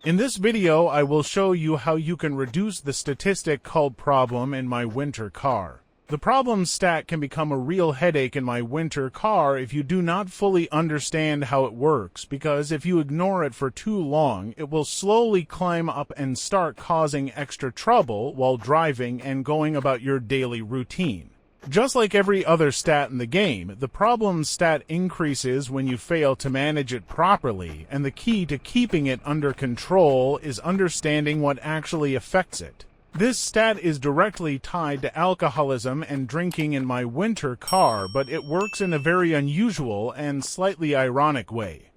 In this video, I will show you how you can reduce the statistic called problem in my winter car. The problem stat can become a real headache in my winter car if you do not fully understand how it works, because if you ignore it for too long, it will slowly climb up and start causing extra trouble while driving and going about your daily routine. Just like every other stat in the game, the problem stat increases when you fail to manage it properly, and the key to keeping it under control is understanding what actually affects it. This stat is directly tied to alcoholism and drinking in my winter car, but it works in a very unusual and slightly ironic way.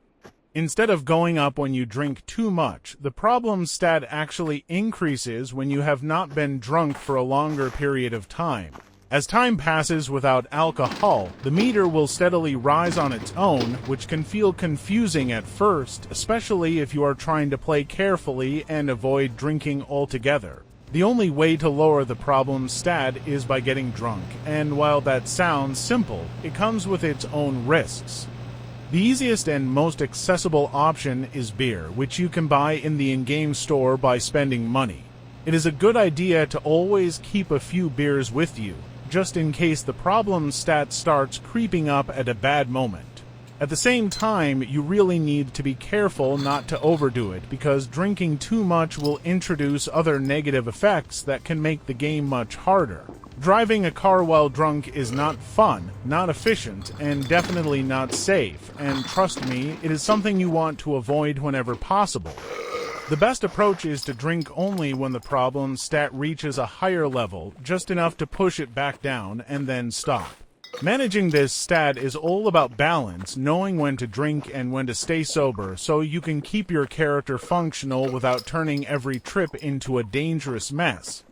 Instead of going up when you drink too much, the problem stat actually increases when you have not been drunk for a longer period of time. As time passes without alcohol, the meter will steadily rise on its own, which can feel confusing at first, especially if you are trying to play carefully and avoid drinking altogether. The only way to lower the problem stat is by getting drunk, and while that sounds simple, it comes with its own risks. The easiest and most accessible option is beer, which you can buy in the in-game store by spending money. It is a good idea to always keep a few beers with you, just in case the problem stat starts creeping up at a bad moment. At the same time, you really need to be careful not to overdo it, because drinking too much will introduce other negative effects that can make the game much harder. Driving a car while drunk is not fun, not efficient, and definitely not safe, and trust me, it is something you want to avoid whenever possible. The best approach is to drink only when the problem stat reaches a higher level, just enough to push it back down, and then stop. Managing this stat is all about balance, knowing when to drink and when to stay sober, so you can keep your character functional without turning every trip into a dangerous mess.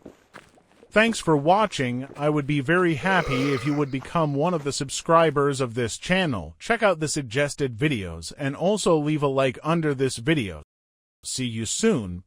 Thanks for watching. I would be very happy if you would become one of the subscribers of this channel. Check out the suggested videos, and also leave a like under this video. See you soon.